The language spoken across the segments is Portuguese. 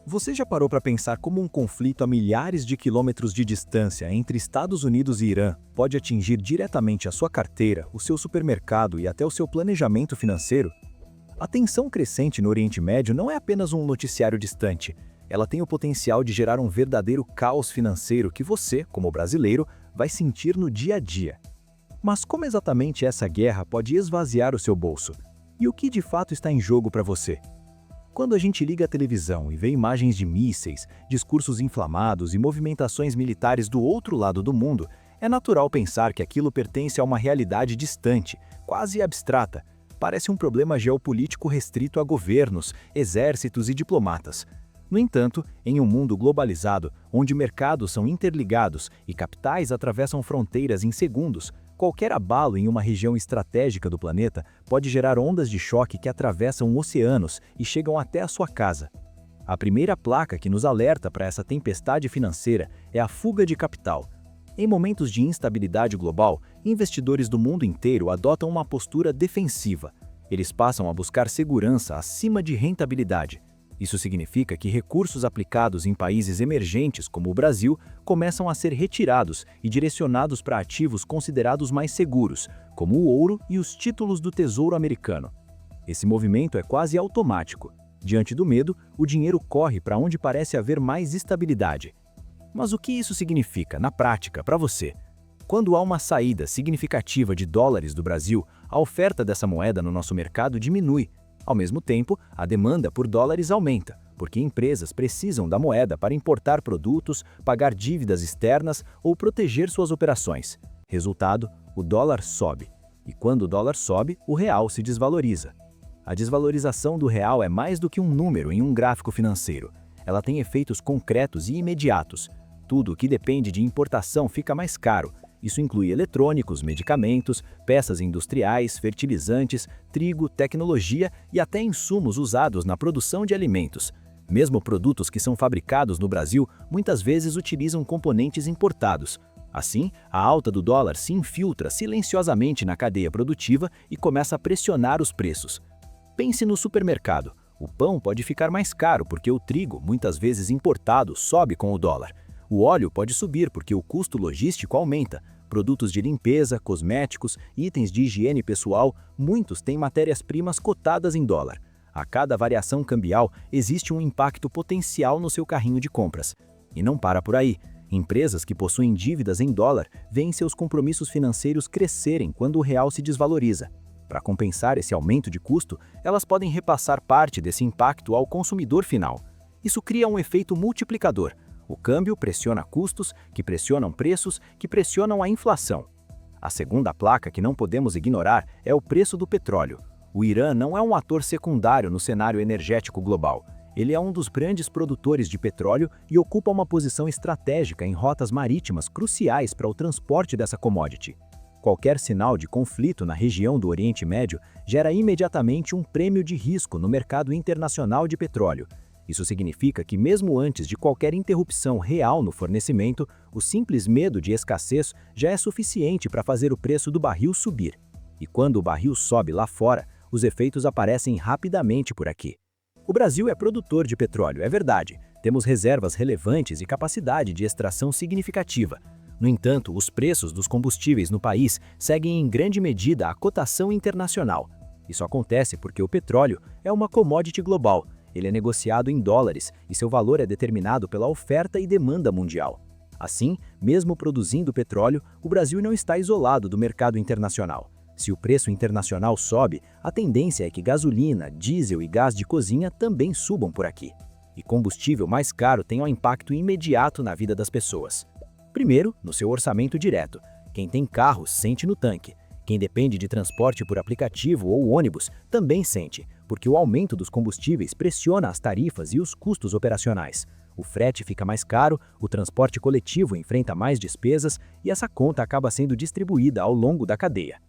Você já parou para pensar como um conflito a milhares de quilômetros de distância entre Estados Unidos e Irã pode atingir diretamente a sua carteira, o seu supermercado e até o seu planejamento financeiro? A tensão crescente no Oriente Médio não é apenas um noticiário distante. Ela tem o potencial de gerar um verdadeiro caos financeiro que você, como brasileiro, vai sentir no dia a dia. Mas como exatamente essa guerra pode esvaziar o seu bolso? E o que de fato está em jogo para você? Quando a gente liga a televisão e vê imagens de mísseis, discursos inflamados e movimentações militares do outro lado do mundo, é natural pensar que aquilo pertence a uma realidade distante, quase abstrata. Parece um problema geopolítico restrito a governos, exércitos e diplomatas. No entanto, em um mundo globalizado, onde mercados são interligados e capitais atravessam fronteiras em segundos, qualquer abalo em uma região estratégica do planeta pode gerar ondas de choque que atravessam oceanos e chegam até a sua casa. A primeira placa que nos alerta para essa tempestade financeira é a fuga de capital. Em momentos de instabilidade global, investidores do mundo inteiro adotam uma postura defensiva. Eles passam a buscar segurança acima de rentabilidade. Isso significa que recursos aplicados em países emergentes como o Brasil começam a ser retirados e direcionados para ativos considerados mais seguros, como o ouro e os títulos do Tesouro Americano. Esse movimento é quase automático. Diante do medo, o dinheiro corre para onde parece haver mais estabilidade. Mas o que isso significa, na prática, para você? Quando há uma saída significativa de dólares do Brasil, a oferta dessa moeda no nosso mercado diminui. Ao mesmo tempo, a demanda por dólares aumenta, porque empresas precisam da moeda para importar produtos, pagar dívidas externas ou proteger suas operações. Resultado, o dólar sobe. E quando o dólar sobe, o real se desvaloriza. A desvalorização do real é mais do que um número em um gráfico financeiro. Ela tem efeitos concretos e imediatos. Tudo o que depende de importação fica mais caro. Isso inclui eletrônicos, medicamentos, peças industriais, fertilizantes, trigo, tecnologia e até insumos usados na produção de alimentos. Mesmo produtos que são fabricados no Brasil muitas vezes utilizam componentes importados. Assim, a alta do dólar se infiltra silenciosamente na cadeia produtiva e começa a pressionar os preços. Pense no supermercado. O pão pode ficar mais caro porque o trigo, muitas vezes importado, sobe com o dólar. O óleo pode subir porque o custo logístico aumenta. Produtos de limpeza, cosméticos, itens de higiene pessoal, muitos têm matérias-primas cotadas em dólar. A cada variação cambial, existe um impacto potencial no seu carrinho de compras. E não para por aí. Empresas que possuem dívidas em dólar veem seus compromissos financeiros crescerem quando o real se desvaloriza. Para compensar esse aumento de custo, elas podem repassar parte desse impacto ao consumidor final. Isso cria um efeito multiplicador. O câmbio pressiona custos, que pressionam preços, que pressionam a inflação. A segunda placa que não podemos ignorar é o preço do petróleo. O Irã não é um ator secundário no cenário energético global. Ele é um dos grandes produtores de petróleo e ocupa uma posição estratégica em rotas marítimas cruciais para o transporte dessa commodity. Qualquer sinal de conflito na região do Oriente Médio gera imediatamente um prêmio de risco no mercado internacional de petróleo. Isso significa que mesmo antes de qualquer interrupção real no fornecimento, o simples medo de escassez já é suficiente para fazer o preço do barril subir. E quando o barril sobe lá fora, os efeitos aparecem rapidamente por aqui. O Brasil é produtor de petróleo, é verdade. Temos reservas relevantes e capacidade de extração significativa. No entanto, os preços dos combustíveis no país seguem em grande medida a cotação internacional. Isso acontece porque o petróleo é uma commodity global. Ele é negociado em dólares e seu valor é determinado pela oferta e demanda mundial. Assim, mesmo produzindo petróleo, o Brasil não está isolado do mercado internacional. Se o preço internacional sobe, a tendência é que gasolina, diesel e gás de cozinha também subam por aqui. E combustível mais caro tem um impacto imediato na vida das pessoas. Primeiro, no seu orçamento direto. Quem tem carro sente no tanque. Quem depende de transporte por aplicativo ou ônibus também sente, porque o aumento dos combustíveis pressiona as tarifas e os custos operacionais. O frete fica mais caro, o transporte coletivo enfrenta mais despesas e essa conta acaba sendo distribuída ao longo da cadeia.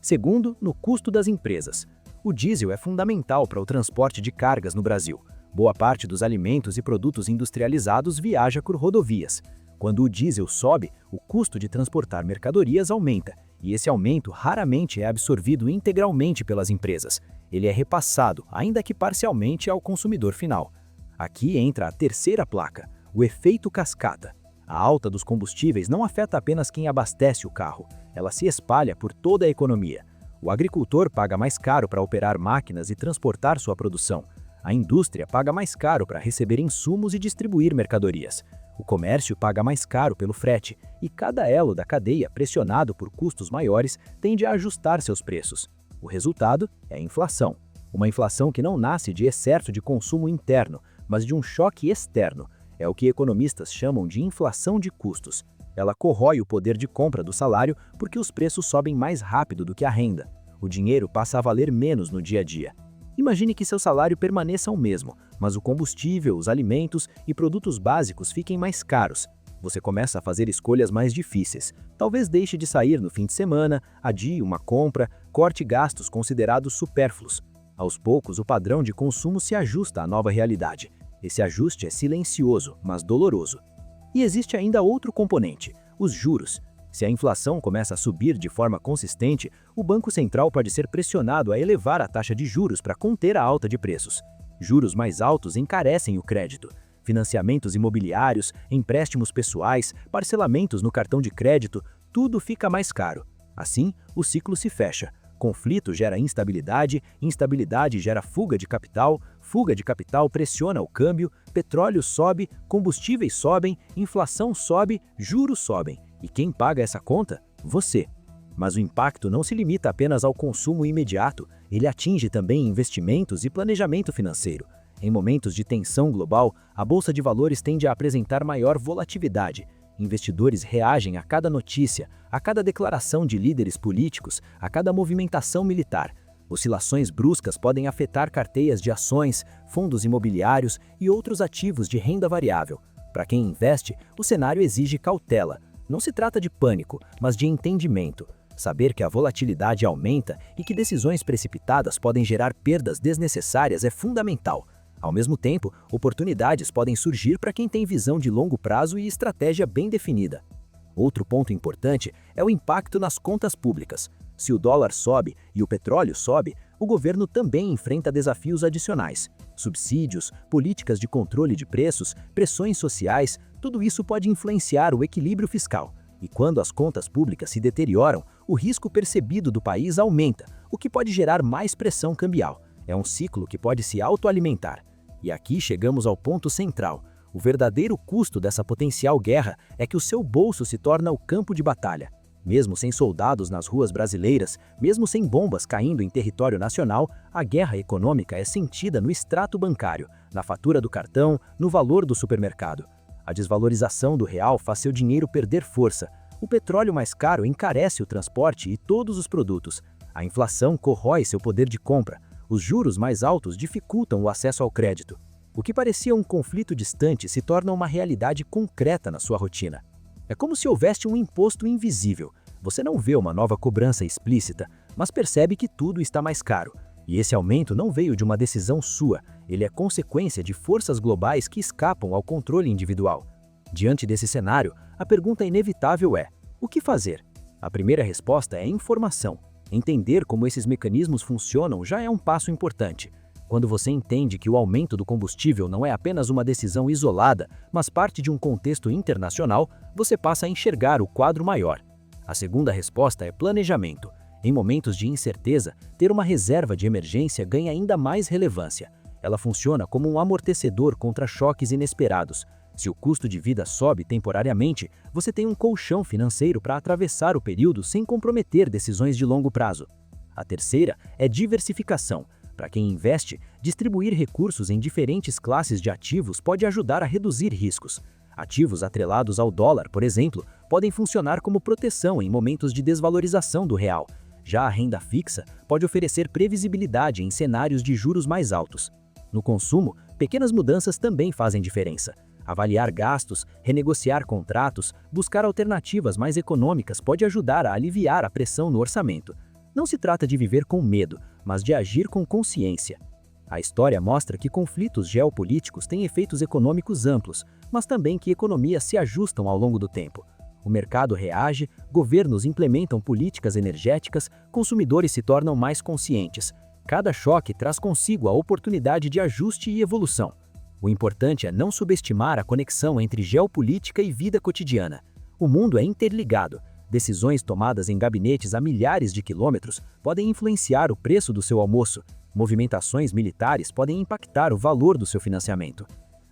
Segundo, no custo das empresas. O diesel é fundamental para o transporte de cargas no Brasil. Boa parte dos alimentos e produtos industrializados viaja por rodovias. Quando o diesel sobe, o custo de transportar mercadorias aumenta, e esse aumento raramente é absorvido integralmente pelas empresas. Ele é repassado, ainda que parcialmente, ao consumidor final. Aqui entra a terceira placa, o efeito cascata. A alta dos combustíveis não afeta apenas quem abastece o carro, ela se espalha por toda a economia. O agricultor paga mais caro para operar máquinas e transportar sua produção. A indústria paga mais caro para receber insumos e distribuir mercadorias. O comércio paga mais caro pelo frete, e cada elo da cadeia, pressionado por custos maiores, tende a ajustar seus preços. O resultado é a inflação. Uma inflação que não nasce de excesso de consumo interno, mas de um choque externo. É o que economistas chamam de inflação de custos. Ela corrói o poder de compra do salário porque os preços sobem mais rápido do que a renda. O dinheiro passa a valer menos no dia a dia. Imagine que seu salário permaneça o mesmo, mas o combustível, os alimentos e produtos básicos fiquem mais caros. Você começa a fazer escolhas mais difíceis. Talvez deixe de sair no fim de semana, adie uma compra, corte gastos considerados supérfluos. Aos poucos, o padrão de consumo se ajusta à nova realidade. Esse ajuste é silencioso, mas doloroso. E existe ainda outro componente, os juros. Se a inflação começa a subir de forma consistente, o Banco Central pode ser pressionado a elevar a taxa de juros para conter a alta de preços. Juros mais altos encarecem o crédito. Financiamentos imobiliários, empréstimos pessoais, parcelamentos no cartão de crédito, tudo fica mais caro. Assim, o ciclo se fecha. Conflito gera instabilidade, instabilidade gera fuga de capital pressiona o câmbio, petróleo sobe, combustíveis sobem, inflação sobe, juros sobem. E quem paga essa conta? Você. Mas o impacto não se limita apenas ao consumo imediato, ele atinge também investimentos e planejamento financeiro. Em momentos de tensão global, a bolsa de valores tende a apresentar maior volatilidade. Investidores reagem a cada notícia, a cada declaração de líderes políticos, a cada movimentação militar. Oscilações bruscas podem afetar carteiras de ações, fundos imobiliários e outros ativos de renda variável. Para quem investe, o cenário exige cautela. Não se trata de pânico, mas de entendimento. Saber que a volatilidade aumenta e que decisões precipitadas podem gerar perdas desnecessárias é fundamental. Ao mesmo tempo, oportunidades podem surgir para quem tem visão de longo prazo e estratégia bem definida. Outro ponto importante é o impacto nas contas públicas. Se o dólar sobe e o petróleo sobe, o governo também enfrenta desafios adicionais. Subsídios, políticas de controle de preços, pressões sociais, tudo isso pode influenciar o equilíbrio fiscal. E quando as contas públicas se deterioram, o risco percebido do país aumenta, o que pode gerar mais pressão cambial. É um ciclo que pode se autoalimentar. E aqui chegamos ao ponto central. O verdadeiro custo dessa potencial guerra é que o seu bolso se torna o campo de batalha. Mesmo sem soldados nas ruas brasileiras, mesmo sem bombas caindo em território nacional, a guerra econômica é sentida no extrato bancário, na fatura do cartão, no valor do supermercado. A desvalorização do real faz seu dinheiro perder força. O petróleo mais caro encarece o transporte e todos os produtos. A inflação corrói seu poder de compra. Os juros mais altos dificultam o acesso ao crédito. O que parecia um conflito distante se torna uma realidade concreta na sua rotina. É como se houvesse um imposto invisível. Você não vê uma nova cobrança explícita, mas percebe que tudo está mais caro. E esse aumento não veio de uma decisão sua, ele é consequência de forças globais que escapam ao controle individual. Diante desse cenário, a pergunta inevitável é: o que fazer? A primeira resposta é informação. Entender como esses mecanismos funcionam já é um passo importante. Quando você entende que o aumento do combustível não é apenas uma decisão isolada, mas parte de um contexto internacional, você passa a enxergar o quadro maior. A segunda resposta é planejamento. Em momentos de incerteza, ter uma reserva de emergência ganha ainda mais relevância. Ela funciona como um amortecedor contra choques inesperados. Se o custo de vida sobe temporariamente, você tem um colchão financeiro para atravessar o período sem comprometer decisões de longo prazo. A terceira é diversificação. Para quem investe, distribuir recursos em diferentes classes de ativos pode ajudar a reduzir riscos. Ativos atrelados ao dólar, por exemplo, podem funcionar como proteção em momentos de desvalorização do real. Já a renda fixa pode oferecer previsibilidade em cenários de juros mais altos. No consumo, pequenas mudanças também fazem diferença. Avaliar gastos, renegociar contratos, buscar alternativas mais econômicas pode ajudar a aliviar a pressão no orçamento. Não se trata de viver com medo, mas de agir com consciência. A história mostra que conflitos geopolíticos têm efeitos econômicos amplos, mas também que economias se ajustam ao longo do tempo. O mercado reage, governos implementam políticas energéticas, consumidores se tornam mais conscientes. Cada choque traz consigo a oportunidade de ajuste e evolução. O importante é não subestimar a conexão entre geopolítica e vida cotidiana. O mundo é interligado. Decisões tomadas em gabinetes a milhares de quilômetros podem influenciar o preço do seu almoço. Movimentações militares podem impactar o valor do seu financiamento.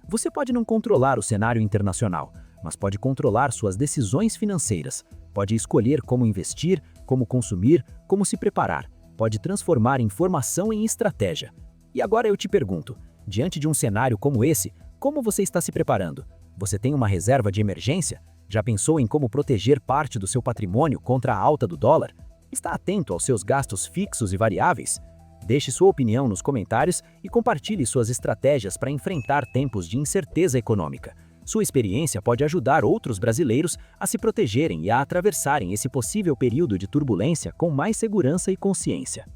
Você pode não controlar o cenário internacional, mas pode controlar suas decisões financeiras. Pode escolher como investir, como consumir, como se preparar. Pode transformar informação em estratégia. E agora eu te pergunto, diante de um cenário como esse, como você está se preparando? Você tem uma reserva de emergência? Já pensou em como proteger parte do seu patrimônio contra a alta do dólar? Está atento aos seus gastos fixos e variáveis? Deixe sua opinião nos comentários e compartilhe suas estratégias para enfrentar tempos de incerteza econômica. Sua experiência pode ajudar outros brasileiros a se protegerem e a atravessarem esse possível período de turbulência com mais segurança e consciência.